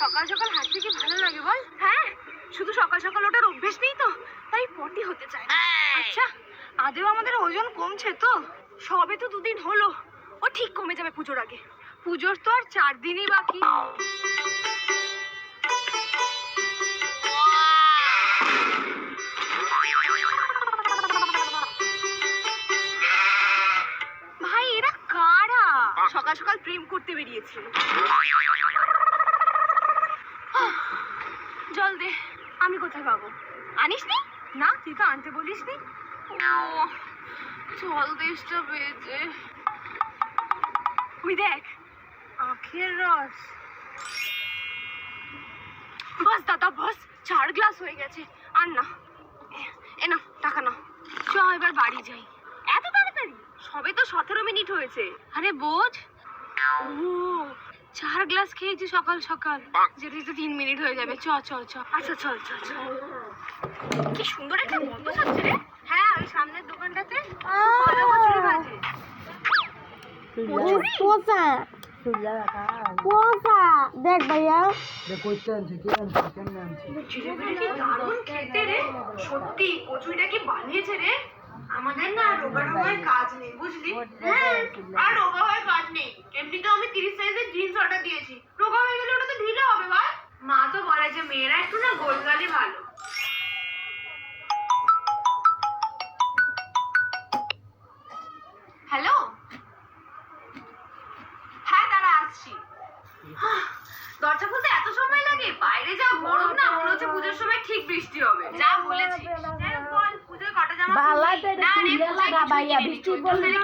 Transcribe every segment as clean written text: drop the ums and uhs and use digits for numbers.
সকাল সকাল হাঁটতে কি ভালো লাগে বল? হ্যাঁ, শুধু সকাল সকাল ওঠার অভ্যেস নেই তো, তাই পটি হতে চায় না। আচ্ছা, আদেও আমাদের ওজন কমছে তো? সবে তো 2 দিন হলো। ও ঠিক কমে যাবে পুজোর আগে। পুজোর তো আর 4 দিনই বাকি। ভাই, এরা কারা? সকাল সকাল প্রেম করতে বেরিয়েছে। জল দে। আমি কোথায় পাবো? আনিসনি? না, তুই তো আনতে বলিসনি। ও, জল তেষ্টা পেয়েছে। ওই দেখ, আখের রস। বাস দাদা বাস, 4 গ্লাস হয়ে গেছে। আর না, এ না, টাকা না। চ এবার বাড়ি যাই। এত তাড়াতাড়ি? সবে তো 17 মিনিট হয়েছে। আরে বোঝ। ও, 4 গ্লাস খেয়েছি সকাল সকাল। যেতে যেতে 3 মিনিট হয়ে যাবে। চ চ চ। আচ্ছা চল চল চল। কি সুন্দর একটা গন্ধ ছাড়ছে রে। হ্যাঁ, ওই সামনের দোকানটাতে ভালো কচুরি ভাজে। দেখ ভাইয়া, সত্যি কচুরিটা কি বানিয়েছে রে। আমাদের না রোগা রোগায় কাজ নেই, বুঝলি? আর রোগা হয়ে কাজ নেই। এমনিতেও আমি 30 সাইজের জিন্স অর্ডার দিয়েছি। রোগা হয়ে গেলে ওটা তো ঢিলে হবে ভাই। মা তো বলে যে মেয়েরা একটু না গোলগালে ভালো। হ্যালো, হ্যাঁ দাঁড়া আসছি। দরজা খুলতে এত সময় লাগে? বাইরে যা গরম না, মনে হচ্ছে পুজোর সময় ঠিক বৃষ্টি হবে। যা বলেছি। বল, পুজোর কটা জামা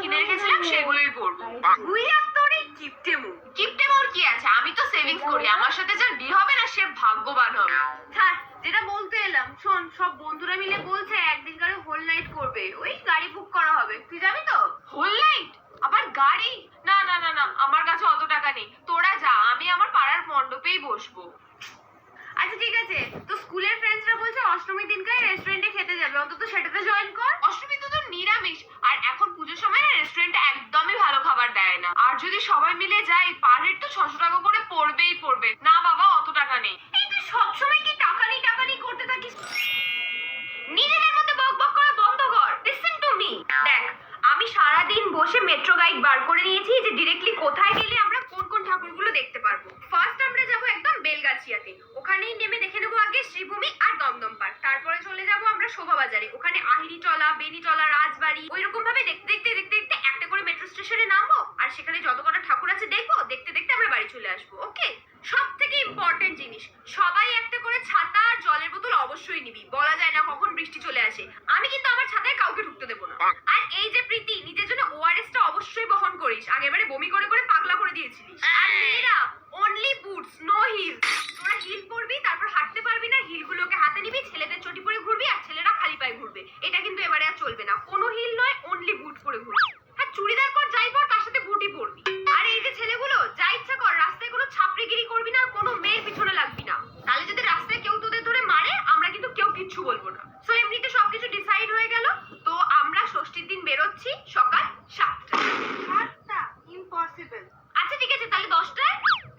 কিনে রেখেছিলাম, সেগুলোই পরবো। বুইয়া তোর এই কিপটে মোর কি আছে? আমি তো সেভিংস করি। আমার সাথে যার বিয়ে হবে না, সে ভাগ্যবান হবে। হ্যাঁ, যেটা বলতে এলাম শোন, সব বন্ধুরা মিলে বলছে একদিন করে হোল নাইট করবে। ওই গাড়ি বুক করা হবে, তুই যাবি তো? Whole night? আবার গাড়ি? না না না না, আমার কাছে অত টাকা নেই। তোরা যা, আমি আমার পাড়ার মণ্ডপেই বসবো। আচ্ছা ঠিক আছে, তো স্কুলের ফ্রেন্ডসরা বলছে অষ্টমীর দিনকার রেস্টুরেন্টে খেতে যাবে, অন্তত সেটাতে জয়েন কর। অষ্টমী তো তোর নিরামিষ, আর এখন পুজোর সময় না রেস্টুরেন্টে একদমই ভালো খাবার দেয় না। আর যদি সবাই মিলে যাই, পার হেড তো 600 টাকা করে পড়বেই পড়বে। না বাবা, অত টাকা নেই। এই তুই সবসময় কি টাকা নেই করতে থাকিস? নিজেদের মধ্যে বক বক করা বন্ধ কর। Listen to me. দেখ, আমি সারাদিন বসে মেট্রো গাইড বার করে নিয়েছি যে ডিরেক্টলি কোথায় গেলে আমরা কোন কোন ঠাকুরগুলো দেখতে পারবো। ফার্স্ট আমরা যাবো একদম বেলগাছিয়াতে। ওখানেই নেমে দেখে নেবো আগে শ্রীভূমি আর দমদম পার্ক। তারপরে চলে যাবো আমরা শোভাবাজারে। ওখানে আহিরিটলা, বেনিটলা, রাজবাড়ি, ওইরকম ভাবে দেখতে দেখতে দেখতে দেখতে একটা করে মেট্রো স্টেশনে নামবো। আর সেখানে যত কটা ঠাকুর আছে দেখবো। দেখতে দেখতে আমরা বাড়ি চলে আসবো। ওকে? সব থেকে ইম্পর্টেন্ট জিনিস, সবাই একটা করে ছাতা আর জলের বোতল অবশ্যই নিবি। বলা যায় না কখন বৃষ্টি চলে আসে। আমি কিন্তু আমার ছাতায় কাউকে ঢুকতে দেবো না। আর এই যে প্রীতি, নিজের জন্য ওআরএস টা অবশ্যই বহন করিস। আগেরবারে বমি করে করে পাগলা করে দিয়েছিলিস। আর মেয়েরা অনলি বুটস, নো হিল। তোরা হিল পরবি, তারপর হাঁটতে পারবি না। হিলগুলোকে হাতে নিবি, ছেলেদের চটি পরে ঘুরবি, আর ছেলেরা খালি পায়ে ঘুরবে। এটা কিন্তু এবারে আর চলবে না। কোনো হিল নয়, অনলি বুট পরে ঘুরবি। হ্যাঁ, চুড়িদার পর যাই পর, তার সাথে বুটই পরবি। আর এই যে ছেলেগুলো, যা ইচ্ছা কর, রাস্তায় কোনো ছাপড়িগিরি করবি না, কোনো মেয়ের পিছনে লাগবি না। তাহলে যদি রাস্তায় কেউ তোদের ধরে মারে, আমরা কিন্তু কেউ কিচ্ছু বলবো না। সো এমনিতে সবকিছু ডিসাইড হয়ে গেল। তো আমরা ষষ্ঠীর দিন বেরোচ্ছি সকাল 7টায়। 7টা? ইম্পসিবল। আচ্ছা ঠিক আছে, তাহলে 10টায়?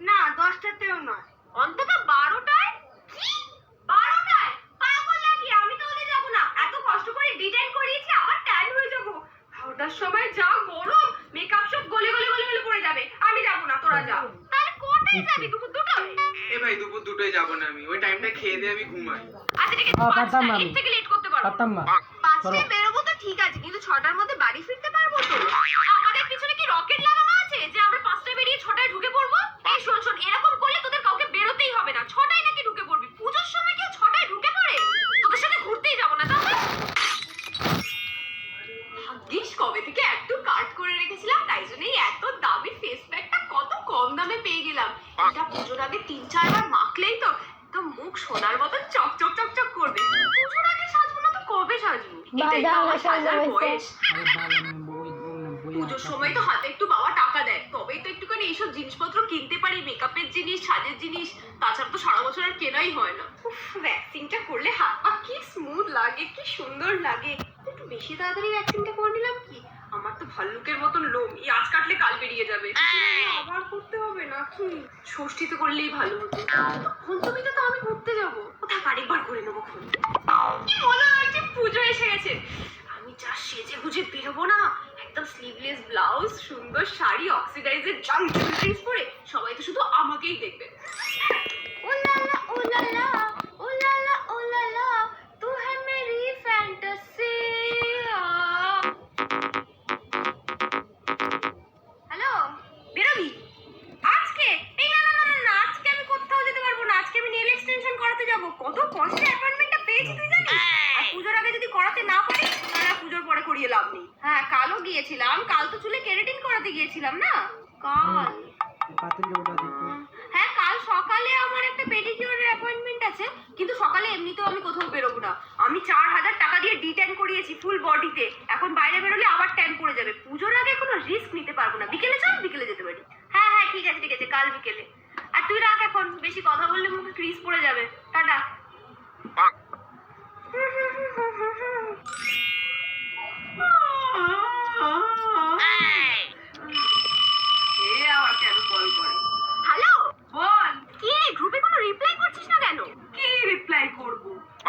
না, 10টাতেও নয়, অন্তত 12টায়। কি 12টায়? পাগল নাকি? আমি তো ওদের যাবো না। এত কষ্ট করে ডিজাইন করিয়েছি, আবার ট্যান হয়ে যাবো। 12টার সময় যা গরম, মেকআপ সব গলে গলে গলে গলে পড়ে যাবে। আমি যাবো না, তোরা যা। তাহলে কোটায় যাবি? দুপুর 2টায়? এ ভাই, দুপুর 2টায় যাবো না আমি। ওই টাইমটা খেয়ে দিয়ে আমি ঘুমাই। আচ্ছা ঠিক আছে, 5টা। এর থেকে লেট করতে পারবো না। 5টায় বেরোবো তো ঠিক আছে, কিন্তু 6টার মধ্যে বাড়ি ফিরতে পারবো তো? আমাদের পিছনে কি রকেট লাগানো আছে যে আমরা 5টায় বেরিয়ে 6টায় ঢুকে পড়বো? এই শোন শোন, এরকম করলে তোদের কাউকে বেরোতেই হবে না। 6টায় নাকি ঢুকে পড়বি? পুজোর সময় কেউ 6টায় ঢুকে পড়ে? তোদের সাথে ঘুরতেই যাবো না তাহলে। ভাগ্যিস কবে থেকে একটু কাট করে রেখেছিলাম, তাই জন্যই এত দামি ফেস প্যাকটা কত কম দামে পেয়ে গেলাম। এটা পুজোর আগে 3-4 বার মাখলেই তো একদম মুখ সোনার মতো চকচক চকচক করবে। পুজোর আগে সাজবো না তো কবে সাজবো? এটাই তো আমার সাজার বয়স। পুজোর সময় তো হাতে একটু বাবা টাকা দেয়, তবেই তো একটুখানি এইসব জিনিসপত্র কিনতে পারি, মেকআপের জিনিস, সাজের জিনিস। তাছাড়া তো সারা বছর আর কেনাই হয় না। ভ্যাকসিনটা করলে হাত পা কি স্মুথ লাগে, কি সুন্দর লাগে। একটু বেশি তাড়াতাড়ি ভ্যাকসিনটা করে নিলাম কি? আমার তো ভাল্লুকের মতন লোম, এই আজ কাটলে কাল বেরিয়ে যাবে। আবার করতে হবে নাকি? ষষ্ঠীতে করলেই ভালো হতো। ঘন্টমিতে তো আমি ঘুরতে যাবো, কোথায় আরেকবার করে নেবো খুন। কি মজা লাগছে, পুজো এসে গেছে। আমি যা সেজে গুজে বেরোবো না, একদম স্লিভলেস ব্লাউজ, সুন্দর শাড়ি, অক্সিডাইজের জাম ড্রেস পরে সবাই তো শুধু আমাকেই দেখবে। ওলালা ওলালা ওলালা ওলালা তু হ্যায় মেরি ফ্যান্টাসি। হ্যালো, বেরোবি আজকে? এই না না না না না, আজকে আমি কোথাও যেতে পারবো না। আজকে আমি নেল এক্সটেনশন করাতে যাব। কত কষ্টে অ্যাপয়েন্টমেন্টটা পেয়েছি তুই জানিস? আর পুজোর আগে যদি করাতে না পারি তাহলে পুজোর পরে করিয়ে লাভ নেই। হ্যাঁ, কালও গিয়েছিলাম, কাল তো চুলে কেরাটিন করাতে গিয়েছিলাম না। কাল হ্যাঁ, কাল সকালে আমার একটা পেডিকিউরের অ্যাপয়েন্টমেন্ট আছে, কিন্তু সকালে এমনিতেও আমি কোথাও বেরোবো না। আমি 4000 টাকা দিয়ে ডি-ট্যান করিয়েছি ফুল বডিতে। এখন বাইরে বেরোলে আবার ট্যান পড়ে যাবে। পুজোর আগে কোনো রিস্ক নিতে পারবো না। বিকেলে চল, বিকেলে যেতে পারি। হ্যাঁ হ্যাঁ, ঠিক আছে ঠিক আছে, কাল বিকেলে। আর তুই রাখ, এখন বেশি কথা বললে মুখে ক্রিজ পড়ে যাবে। টাটা। এ আবার কেন কল করে? হ্যালো, বল। কি রে, গ্রুপে কোনো রিপ্লাই করছিস না কেন? কি রিপ্লাই করব?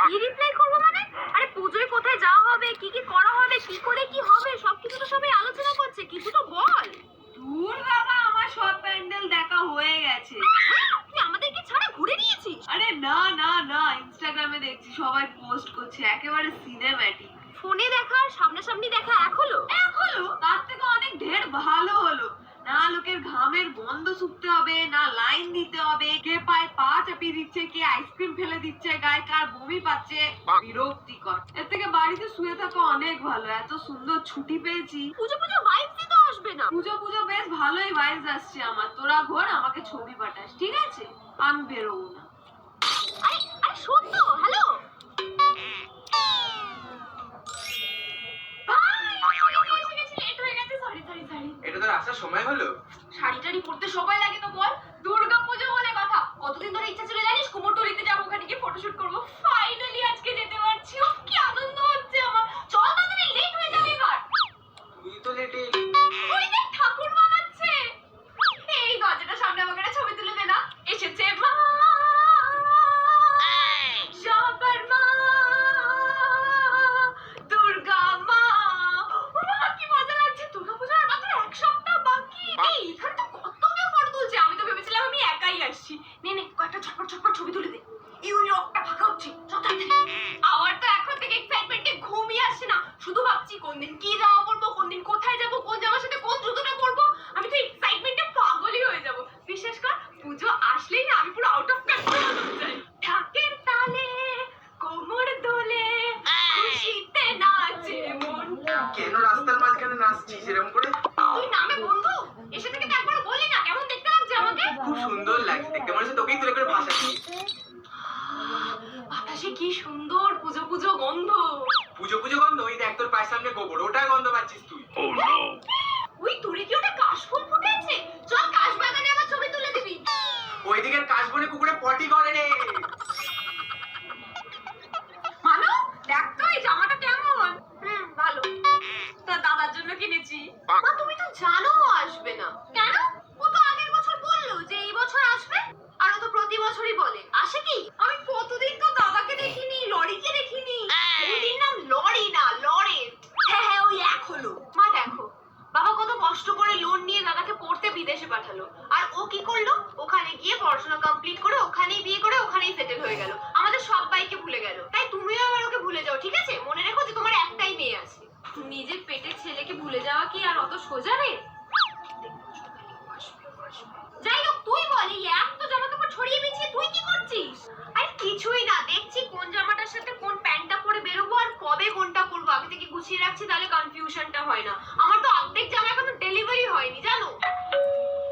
কি রিপ্লাই করব মানে? আরে পুজোয় কোথায় যাওয়া হবে, কি কি করা হবে, কি করে কি হবে, সবকিছু তো সবাই আলোচনা করছে, কিছু তো বল। দূর বাবা, আমার সব প্যান্ডেল দেখা হয়ে গেছে। তুই আমাদেরকে ছাড়া ঘুরে নিয়েছিস? আরে না না না, ইনস্টাগ্রামে দেখছি সবাই পোস্ট করছে, একেবারে সিনেম্যাটিক। ফোনে দেখা আর সামনাসামনি দেখা এক হলো? এক হলো, তার থেকে অনেক ঢের ভালো হলো। না লোকের ঘামের গন্ধ শুকতে হবে, না লাইন দিতে হবে, কে পায়ে পা চাপিয়ে দিচ্ছে, কে আইসক্রিম ফেলে দিচ্ছে গায়ে, কার বমি পাচ্ছে। বিরক্তিকর। এর থেকে বাড়িতে শুয়ে থাকা অনেক ভালো। এত সুন্দর ছুটি পেয়েছি। পুজো পুজো ভাইবসই তো আসবে না। পুজো পুজো বেশ ভালোই ভাইবস আসছে আমার। তোরা ঘোর, আমাকে ছবি পাঠাস, ঠিক আছে? আমি বেরোবো না। আরে আরে শোন তো, হ্যালো। এটা তোর আসার সময় হলো? শাড়ি টাড়ি পরতে সময় লাগে তো বল। দুর্গা পুজো বলে কথা, কতদিন ধরে ইচ্ছা ছিল জানিস? কুমোরটুলিতে যাবো, ওখানে গিয়ে ফটোশুট করবো। ফাইনালি আজকে যেতে পারছি। উফ, কি আনন্দ হচ্ছে আমার। চল তাড়াতাড়ি, লেট হয়ে যাবে এবার। তুই তো লেটে। ওই দেখ, ঠাকুর বানাচ্ছে। এই দরজাটার সামনে আমাকে একটা ছবি তুলে দে না। এসেছে মা, সবার মা, দুর্গা মা। বাবা, কি মজা লাগছে। দুর্গা পুজোর আর মাত্র 1 সপ্তাহ বাকি। এই এখানে তো কত কেউ ফটো তুলছে। আমি তো ভেবেছিলাম আমি একাই আসছি। নে নে, কয়েকটা ঝটপট ঝটপট ছবি তুলে দে। ওই রকটা ফাঁকা হচ্ছে, চল তাড়াতাড়ি। আমার তো এখন থেকে এক্সাইটমেন্টে ঘুমই আসছে না। শুধু ভাবছি কোন দিন কি জামা পরবো, কোন দিন কোথায় যাবো, কোন জামার সাথে কোন জুতোটা পরবো। আমি তো এক্সাইটমেন্টে পাগলই হয়ে যাবো। বিশেষ করে পুজো আসলেই না আমি পুরো আউট অফ কন্ট্রোল হয়ে যাই। ঢাকের তালে কোমর দোলে, খুশিতে নাচে মন। কেন রাস্তার মাঝখানে নাচছিস এরকম করে? তুই নামে বন্ধু, এসে থেকে তো একবার বলি না কেমন দেখতে লাগছে আমাকে। খুব সুন্দর লাগছে দেখতে, মনে হচ্ছে তোকেই তুলে করে ভাসাচ্ছি। বাতাসে কি সুন্দর পুজো পুজো গন্ধ। পুজো পুজো গন্ধ? ওই দেখ তোর পায়ের সামনে গোবর, ওটা গন্ধ পাচ্ছিস তুই। ওই তোরে কি ওটা কাশফুল ফুটেছে? চল কাশবাগানে আমার ছবি তুলে দিবি। ওই দিকের কাশবনে কুকুরে পটি করে রে। মানো, দেখ তো এই জামাটা কেমন। ভালো। তোর দাদার জন্য কিনেছি। মা, তুমি তো জানো ও আসবে না। কেন? ও তো আগের বছর বললো যে এই বছর আসবে। আর ও তো প্রতি বছরই বলে। আসে কি? আমি কতদিন তো দাদাকে দেখিনি, লরিকে দেখিনি। ওদিন নাম লরি না, লরেন। হ্যাঁ হ্যাঁ, ওই এক হলো। মা দেখো, বাবা কত কষ্ট করে লোন নিয়ে দাদাকে পড়তে বিদেশে পাঠালো। আর ও কি করলো? ওখানে গিয়ে পড়াশোনা কমপ্লিট করে ওখানেই বিয়ে করে ওখানেই সেটেল হয়ে গেল। আমাদের সবাইকে ভুলে গেল। তাই তুমিও আবার ওকে ভুলে যাও, ঠিক আছে? মনে রেখো যে তোমার একটাই মেয়ে আছে। নিজের পেটের ছেলেকে ভুলে যাওয়া কি আর অত সোজা রে? যাই হোক, তুই বল, এই এক তো জামা কাপড় ছড়িয়ে বিছিয়ে তুই কি করছিস? আরে কিছুই না, দেখছি কোন জামাটার সাথে কোন প্যান্টটা পরে বেরোবো আর কবে কোনটা পরবো। আগে থেকে গুছিয়ে রাখছি, তাহলে কনফিউশনটা হয় না। আমার তো অর্ধেক জামা এখনো ডেলিভারি হয়নি, জানো?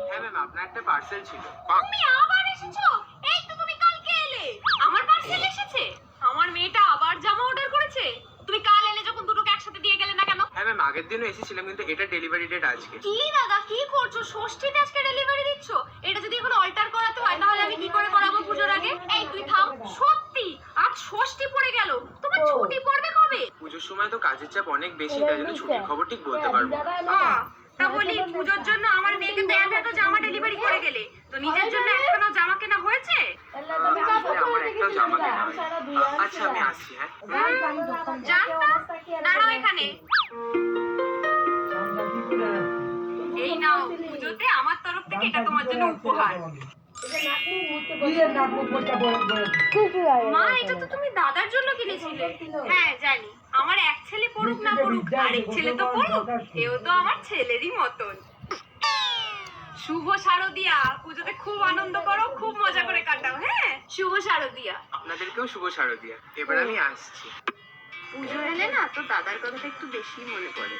হ্যাঁ ম্যাম, আপনার একটা পার্সেল ছিল। তুমি আবার এসেছো? এই তো তুমি কালকে এলে। আমার পার্সেল এসেছে? আমার মেয়েটা আবার জামা অর্ডার করেছে? তুমি কাল এলে যখন দুটোকে একসাথে দিয়ে গেলে না কেন? হ্যাঁ ম্যাম, আগের দিনও এসেছিলাম, কিন্তু এটা ডেলিভারি ডেট আজকে। কি দাদা, কি করছো? ষষ্ঠীতে আজকে ডেলিভারি দিচ্ছ? এটা যদি এখন অল্টার করাতে হয় তাহলে আমি কি করে করাবো পুজোর আগে? এই তুই থাম। সত্যি আজ ষষ্ঠী পড়ে গেল। তোমার ছুটি পড়বে কবে? পুজোর সময় তো কাজের চাপ অনেক বেশি, তাই জন্য ছুটির খবর ঠিক বলতে পারবো না। তা বলি, পুজোর জন্য আমার মেয়েকে তো এত জামা ডেলিভারি করে গেলে, তো নিজের জন্য একখানা জামা কেনা হয়েছে? কার? কিছু লাগে মা, এটা তো তুমি দাদার জন্য কিনেছিলে। হ্যাঁ জানি, আমার এক ছেলে পড়ুক না পড়ুক, আরেক ছেলে তো পড়ুক, এও তো আমার ছেলেরই মতন। শুভ শারদিয়া, পুজোতে খুব আনন্দ করো, খুব মজা করে কাটাও। হ্যাঁ, শুভ শারদিয়া। আপনাদেরকেও শুভ শারদিয়া। এবার আমি আসছি। পুজো এলে না তো দাদার কথাটা একটু বেশি মনে পড়ে।